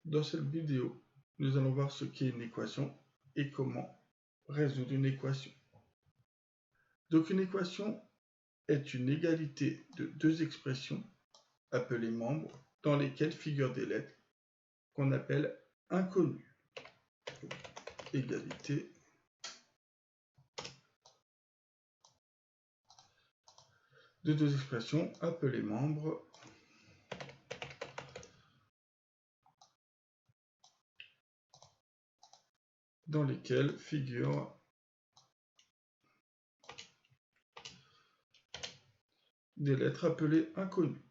Dans cette vidéo, nous allons voir ce qu'est une équation et comment résoudre une équation. Donc une équation est une égalité de deux expressions appelées membres dans lesquelles figurent des lettres qu'on appelle inconnues. Donc, égalité de deux expressions appelées membres dans lesquelles figurent des lettres appelées inconnues.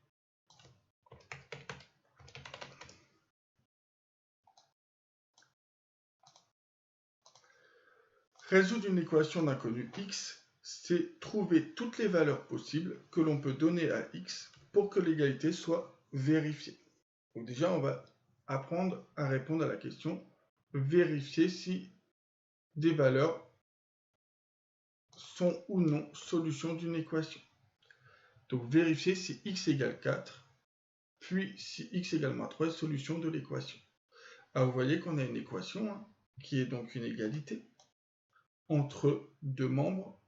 Résoudre une équation d'inconnu x, c'est trouver toutes les valeurs possibles que l'on peut donner à x pour que l'égalité soit vérifiée. Donc déjà, on va apprendre à répondre à la question vérifier si des valeurs sont ou non solution d'une équation. Donc vérifier si x égale 4, puis si x égale moins 3 est solution de l'équation. Alors vous voyez qu'on a une équation qui est donc une égalité entre deux membres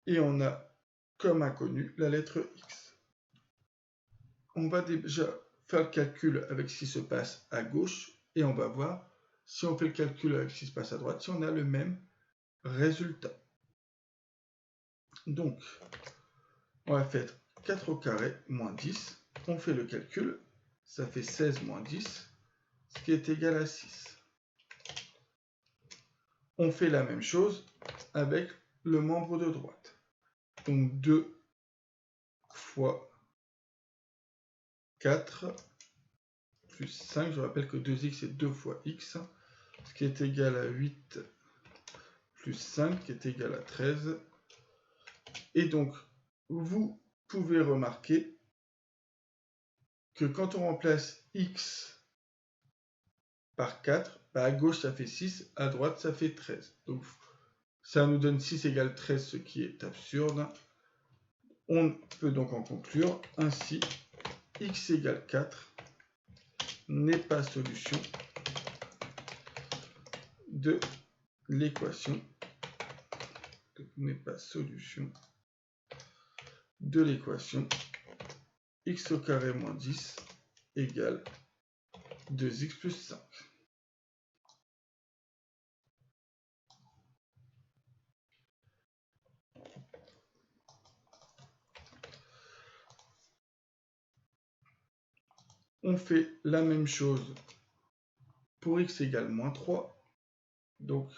et on a comme inconnu la lettre x. On va déjà faire le calcul avec ce qui se passe à gauche et on va voir si on fait le calcul avec ce qui se passe à droite, si on a le même résultat. Donc, on va faire 4 au carré moins 10. On fait le calcul, ça fait 16 moins 10, ce qui est égal à 6. On fait la même chose avec le membre de droite. Donc 2 fois 4 plus 5, je rappelle que 2x c'est 2 fois x, ce qui est égal à 8 plus 5, qui est égal à 13. Et donc, vous pouvez remarquer que quand on remplace x par 4, à gauche ça fait 6, à droite ça fait 13. Donc ça nous donne 6 égale 13, ce qui est absurde. On peut donc en conclure, ainsi x égale 4 n'est pas solution de l'équation. N'est pas solution de l'équation x au carré moins 10 égale 2x plus 5. On fait la même chose pour x égale moins 3. Donc,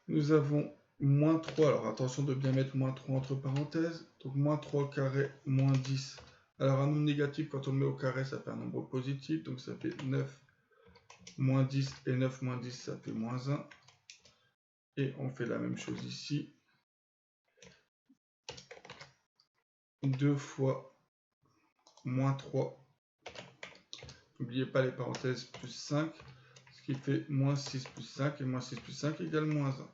nous avons moins 3. Alors, attention de bien mettre moins 3 entre parenthèses. Donc, moins 3 au carré, moins 10. Alors, un nombre négatif, quand on le met au carré, ça fait un nombre positif. Donc, ça fait 9 moins 10 et 9 moins 10, ça fait moins 1. Et on fait la même chose ici. 2 fois moins 3. N'oubliez pas les parenthèses, plus 5. Ce qui fait moins 6 plus 5. Et moins 6 plus 5 égale moins 1.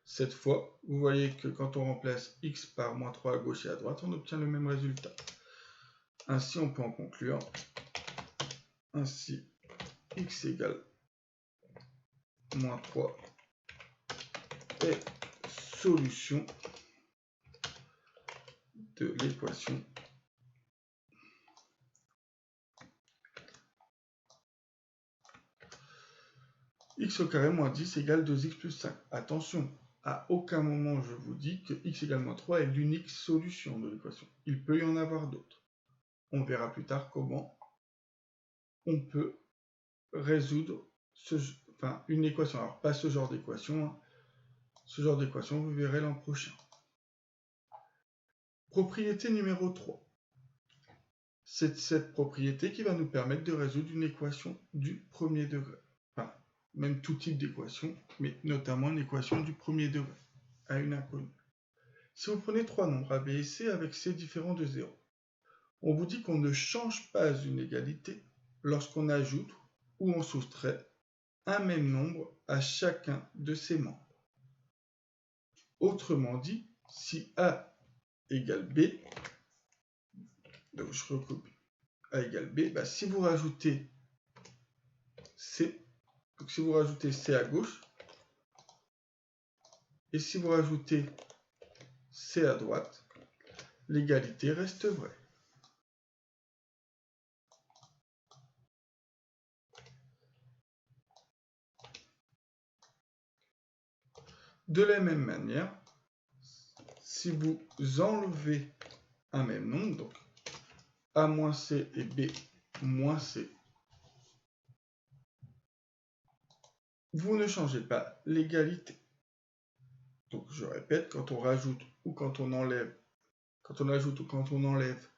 Cette fois, vous voyez que quand on remplace x par moins 3 à gauche et à droite, on obtient le même résultat. Ainsi, on peut en conclure. Ainsi, x égale moins 3 est solution de l'équation x au carré moins 10 égale 2x plus 5. Attention, à aucun moment je vous dis que x égale moins 3 est l'unique solution de l'équation. Il peut y en avoir d'autres. On verra plus tard comment on peut résoudre une équation. Alors, pas ce genre d'équation. Ce genre d'équation, vous verrez l'an prochain. Propriété numéro 3. C'est cette propriété qui va nous permettre de résoudre une équation du premier degré. Enfin, même tout type d'équation, mais notamment une équation du premier degré, à une inconnue. Si vous prenez trois nombres A, B et C avec C différents de 0, on vous dit qu'on ne change pas une égalité lorsqu'on ajoute où on soustrait un même nombre à chacun de ses membres. Autrement dit, si A égale B, donc je recopie A égale B, bah si vous rajoutez C, donc si vous rajoutez C à gauche, et si vous rajoutez C à droite, l'égalité reste vraie. De la même manière, si vous enlevez un même nombre, donc A moins C et B moins C, vous ne changez pas l'égalité. Donc je répète, quand on rajoute ou quand on enlève, quand on ajoute ou quand on enlève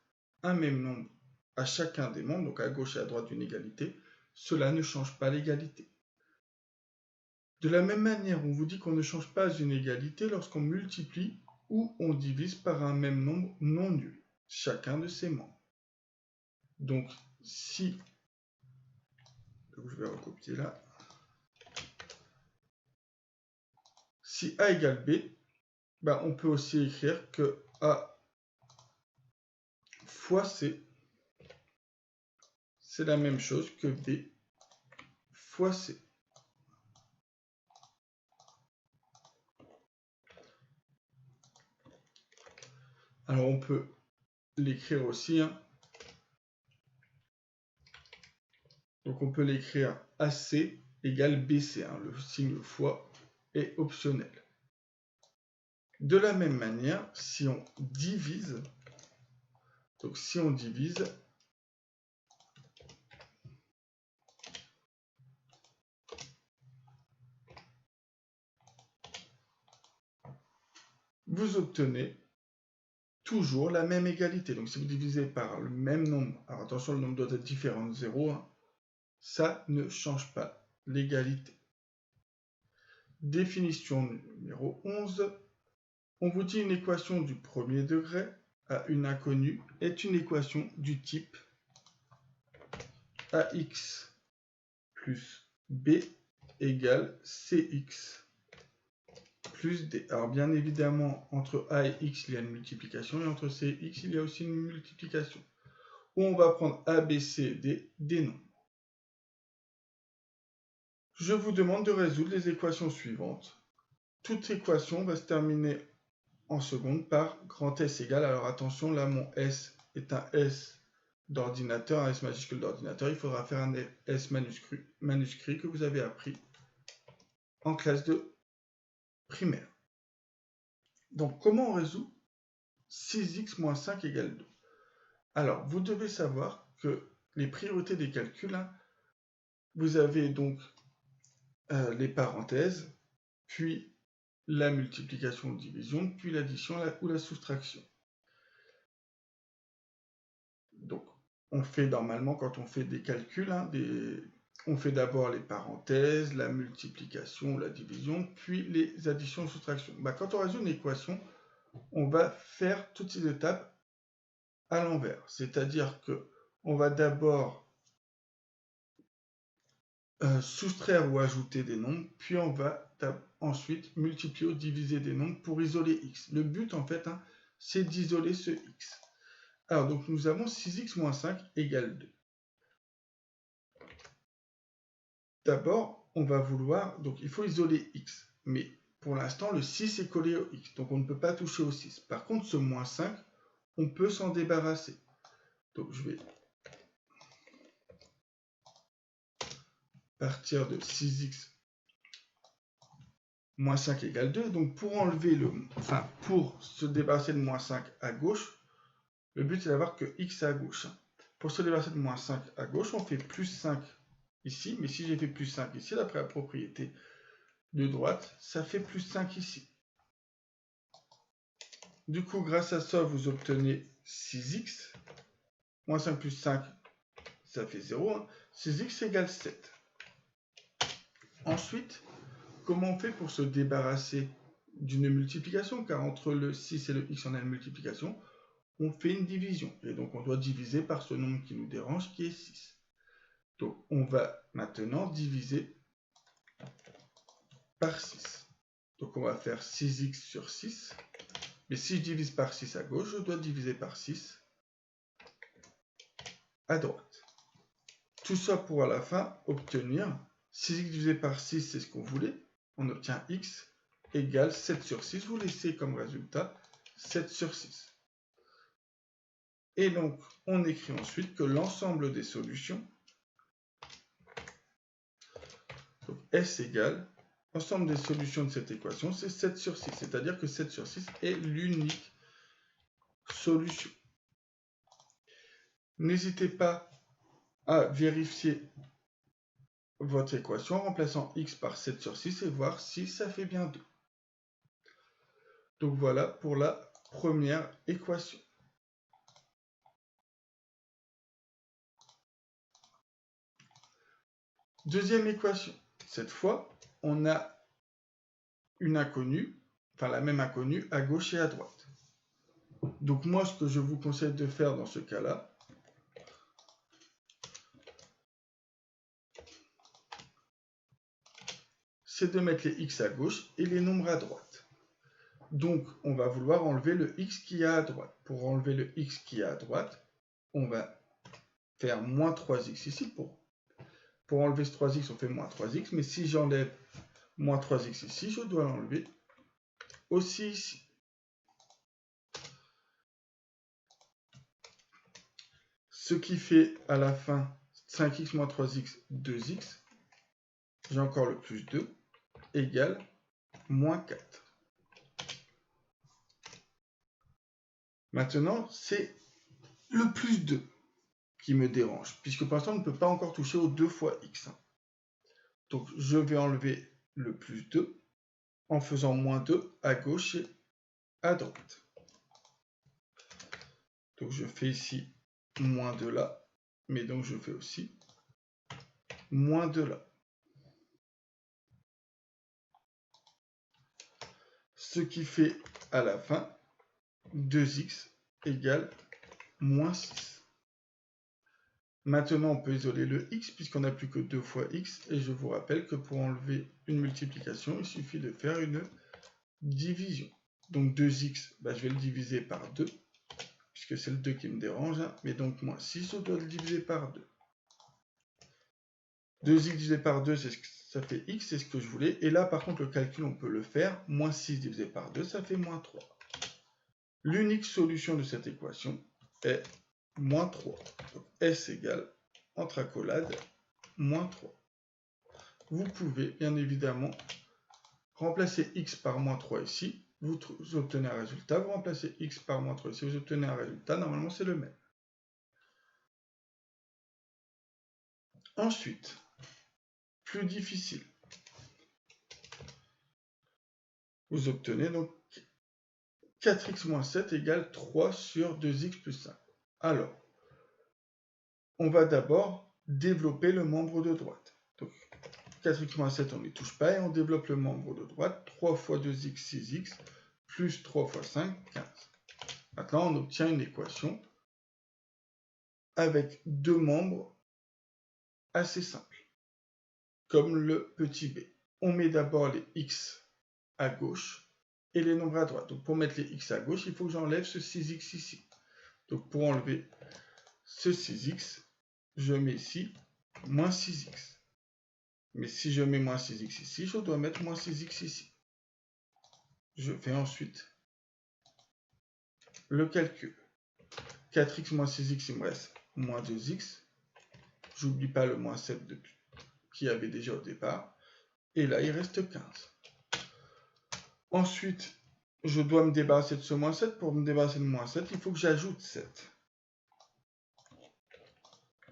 un même nombre à chacun des membres, donc à gauche et à droite d'une égalité, cela ne change pas l'égalité. De la même manière, on vous dit qu'on ne change pas une égalité lorsqu'on multiplie ou on divise par un même nombre non nul, chacun de ses membres. Donc, si, je vais recopier là, si A égale B, bah on peut aussi écrire que A fois C, c'est la même chose que B fois C. Alors on peut l'écrire aussi, hein. Donc on peut l'écrire AC égale BC, hein. Le signe fois est optionnel. De la même manière, si on divise, donc si on divise, vous obtenez toujours la même égalité. Donc si vous divisez par le même nombre, alors attention, le nombre doit être différent de 0, hein, ça ne change pas l'égalité. Définition numéro 11. On vous dit une équation du premier degré à une inconnue est une équation du type ax plus b égale cx plus d. Alors bien évidemment, entre a et x, il y a une multiplication, et entre c et x, il y a aussi une multiplication. Où on va prendre a, b, c, d, des nombres. Je vous demande de résoudre les équations suivantes. Toute équation va se terminer en seconde par grand S égale. Alors attention, là mon S est un S d'ordinateur, un S majuscule d'ordinateur. Il faudra faire un S manuscrit que vous avez appris en classe de primaire. Donc comment on résout 6x moins 5 égale 2? Alors vous devez savoir que les priorités des calculs, hein, vous avez donc les parenthèses, puis la multiplication ou division, puis l'addition ou la soustraction. Donc, on fait normalement, quand on fait des calculs, hein, on fait d'abord les parenthèses, la multiplication, la division, puis les additions ou soustractions. Bah, quand on résout une équation, on va faire toutes ces étapes à l'envers. C'est-à-dire qu'on va d'abord soustraire ou ajouter des nombres, puis on va ensuite multiplier ou diviser des nombres pour isoler x. Le but, en fait, hein, c'est d'isoler ce x. Alors, donc, nous avons 6x moins 5 égale 2. D'abord, on va vouloir, donc il faut isoler x. Mais pour l'instant, le 6 est collé au x, donc on ne peut pas toucher au 6. Par contre, ce moins 5, on peut s'en débarrasser. Donc, je vais partir de 6x moins 5 égale 2. Donc, pour enlever pour se débarrasser de moins 5 à gauche, le but c'est d'avoir que x à gauche. Pour se débarrasser de moins 5 à gauche, on fait plus 5 ici. Mais si j'ai fait plus 5 ici, d'après la propriété de droite, ça fait plus 5 ici. Du coup, grâce à ça, vous obtenez 6x. Moins 5 plus 5, ça fait 0. Hein. 6x égale 7. Ensuite, comment on fait pour se débarrasser d'une multiplication? Car entre le 6 et le x, on a une multiplication. On fait une division. Et donc, on doit diviser par ce nombre qui nous dérange, qui est 6. Donc, on va maintenant diviser par 6. Donc, on va faire 6x sur 6. Mais si je divise par 6 à gauche, je dois diviser par 6 à droite. Tout ça pour à la fin obtenir 6x divisé par 6, c'est ce qu'on voulait. On obtient x égale 7 sur 6. Vous laissez comme résultat 7 sur 6. Et donc, on écrit ensuite que l'ensemble des solutions, donc S égale, l'ensemble des solutions de cette équation, c'est 7 sur 6. C'est-à-dire que 7 sur 6 est l'unique solution. N'hésitez pas à vérifier votre équation en remplaçant x par 7 sur 6 et voir si ça fait bien 2. Donc voilà pour la première équation. Deuxième équation. Cette fois, on a une inconnue, enfin la même inconnue à gauche et à droite. Donc moi, ce que je vous conseille de faire dans ce cas-là, c'est de mettre les x à gauche et les nombres à droite. Donc, on va vouloir enlever le x qui est à droite. Pour enlever le x qui est à droite, on va faire moins 3x ici. Pour enlever ce 3x, on fait moins 3x. Mais si j'enlève moins 3x ici, je dois l'enlever aussi ici. Ce qui fait à la fin 5x moins 3x, 2x. J'ai encore le plus 2, égale moins 4. Maintenant, c'est le plus 2 qui me dérange, puisque pour l'instant, on ne peut pas encore toucher aux 2 fois x. Donc, je vais enlever le plus 2 en faisant moins 2 à gauche et à droite. Donc, je fais ici moins 2 là, mais donc je fais aussi moins 2 là. Ce qui fait à la fin 2x égale moins 6. Maintenant, on peut isoler le x puisqu'on n'a plus que 2 fois x. Et je vous rappelle que pour enlever une multiplication, il suffit de faire une division. Donc 2x, je vais le diviser par 2, puisque c'est le 2 qui me dérange. Mais donc moins 6, je dois le diviser par 2. 2x divisé par 2, ça fait x, c'est ce que je voulais. Et là, par contre, le calcul, on peut le faire. Moins 6 divisé par 2, ça fait moins 3. L'unique solution de cette équation est moins 3. Donc S égale, entre accolades, moins 3. Vous pouvez, bien évidemment, remplacer x par moins 3 ici. Vous obtenez un résultat. Vous remplacez x par moins 3 ici. Vous obtenez un résultat. Normalement, c'est le même. Ensuite, plus difficile. Vous obtenez donc 4x moins 7 égale 3 sur 2x plus 5. Alors, on va d'abord développer le membre de droite. Donc, 4x moins 7, on n'y touche pas et on développe le membre de droite. 3 fois 2x, 6x, plus 3 fois 5, 15. Maintenant, on obtient une équation avec deux membres assez simples, comme le petit b. On met d'abord les x à gauche et les nombres à droite. Donc, pour mettre les x à gauche, il faut que j'enlève ce 6x ici. Donc, pour enlever ce 6x, je mets ici moins 6x. Mais si je mets moins 6x ici, je dois mettre moins 6x ici. Je fais ensuite le calcul. 4x moins 6x, il me reste moins 2x. J'oublie pas le moins 7 qu'il y avait déjà au départ. Et là, il reste 15. Ensuite, je dois me débarrasser de ce moins 7. Pour me débarrasser de moins 7, il faut que j'ajoute 7.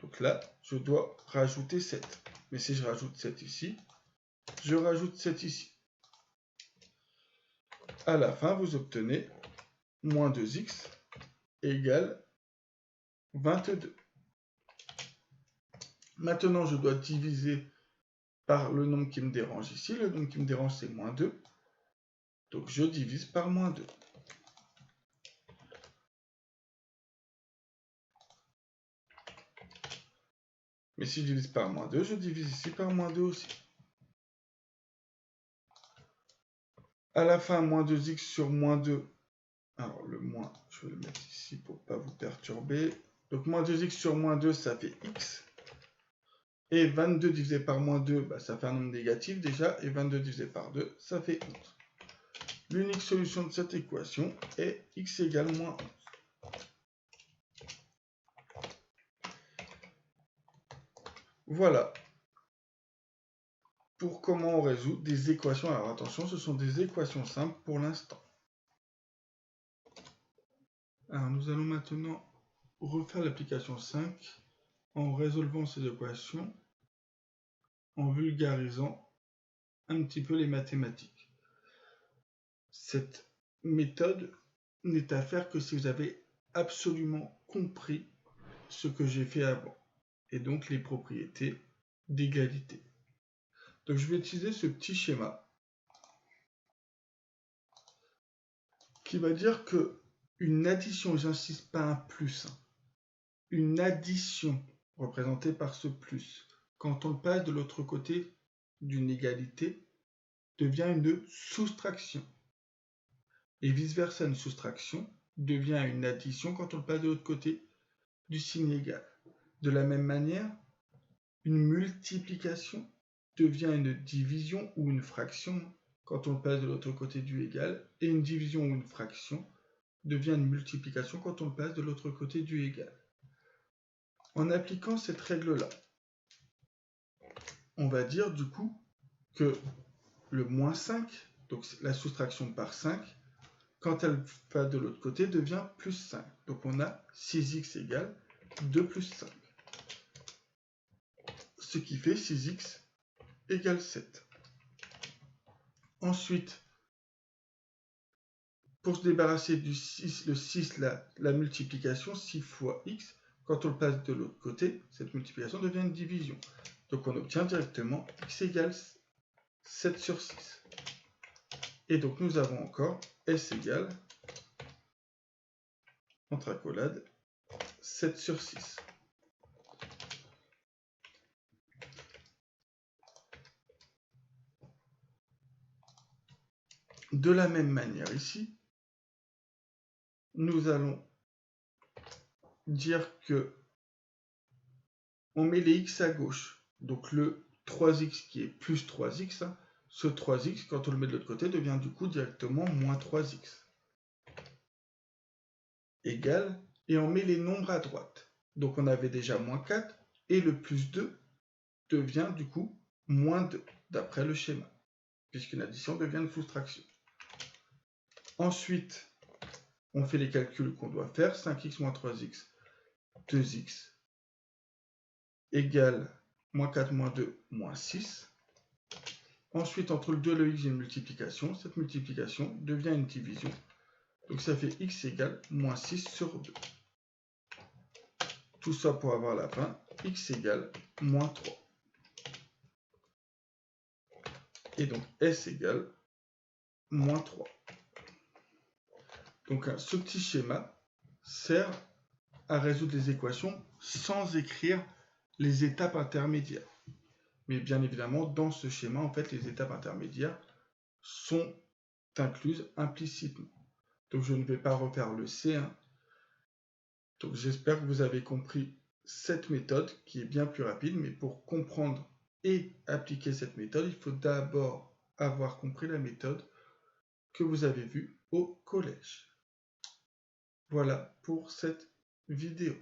Donc là, je dois rajouter 7. Mais si je rajoute 7 ici, je rajoute 7 ici. À la fin, vous obtenez moins 2x égale 22. Maintenant, je dois diviser par le nombre qui me dérange ici. Le nombre qui me dérange, c'est moins 2. Donc, je divise par moins 2. Mais si je divise par moins 2, je divise ici par moins 2 aussi. À la fin, moins 2x sur moins 2. Alors, le moins, je vais le mettre ici pour ne pas vous perturber. Donc, moins 2x sur moins 2, ça fait x. Et 22 divisé par moins 2, bah, ça fait un nombre négatif déjà. Et 22 divisé par 2, ça fait 11. L'unique solution de cette équation est x égale moins 11. Voilà pour comment on résout des équations. Alors attention, ce sont des équations simples pour l'instant. Alors nous allons maintenant refaire l'application 5 en résolvant ces équations, en vulgarisant un petit peu les mathématiques. Cette méthode n'est à faire que si vous avez absolument compris ce que j'ai fait avant, et donc les propriétés d'égalité. Donc je vais utiliser ce petit schéma qui va dire que une addition, j'insiste pas un plus, une addition représentée par ce plus, quand on passe de l'autre côté d'une égalité, devient une soustraction. Et vice-versa, une soustraction devient une addition quand on passe de l'autre côté du signe égal. De la même manière, une multiplication devient une division ou une fraction quand on passe de l'autre côté du égal, et une division ou une fraction devient une multiplication quand on passe de l'autre côté du égal. En appliquant cette règle-là, on va dire du coup que le moins 5, donc la soustraction par 5, quand elle va de l'autre côté, devient plus 5. Donc on a 6x égale 2 plus 5. Ce qui fait 6x égale 7. Ensuite, pour se débarrasser du 6, le 6, la multiplication, 6 fois x, quand on le passe de l'autre côté, cette multiplication devient une division. Donc on obtient directement x égale 7 sur 6. Et donc nous avons encore s égale, entre accolades, 7 sur 6. De la même manière ici, nous allons dire que on met les x à gauche. Donc le 3x qui est plus 3x, ce 3x, quand on le met de l'autre côté, devient du coup directement moins 3x. Égal, et on met les nombres à droite. Donc on avait déjà moins 4, et le plus 2 devient du coup moins 2, d'après le schéma, puisqu'une addition devient une soustraction. Ensuite, on fait les calculs qu'on doit faire. 5x moins 3x, 2x, égale moins 4 moins 2, moins 6. Ensuite, entre le 2 et le x, j'ai une multiplication. Cette multiplication devient une division. Donc ça fait x égale moins 6 sur 2. Tout ça pour avoir à la fin x égale moins 3. Et donc s égale moins 3. Donc ce petit schéma sert à résoudre les équations sans écrire les étapes intermédiaires. Mais bien évidemment, dans ce schéma, en fait, les étapes intermédiaires sont incluses implicitement. Donc je ne vais pas refaire le C1. Donc j'espère que vous avez compris cette méthode qui est bien plus rapide, mais pour comprendre et appliquer cette méthode, il faut d'abord avoir compris la méthode que vous avez vue au collège. Voilà pour cette vidéo.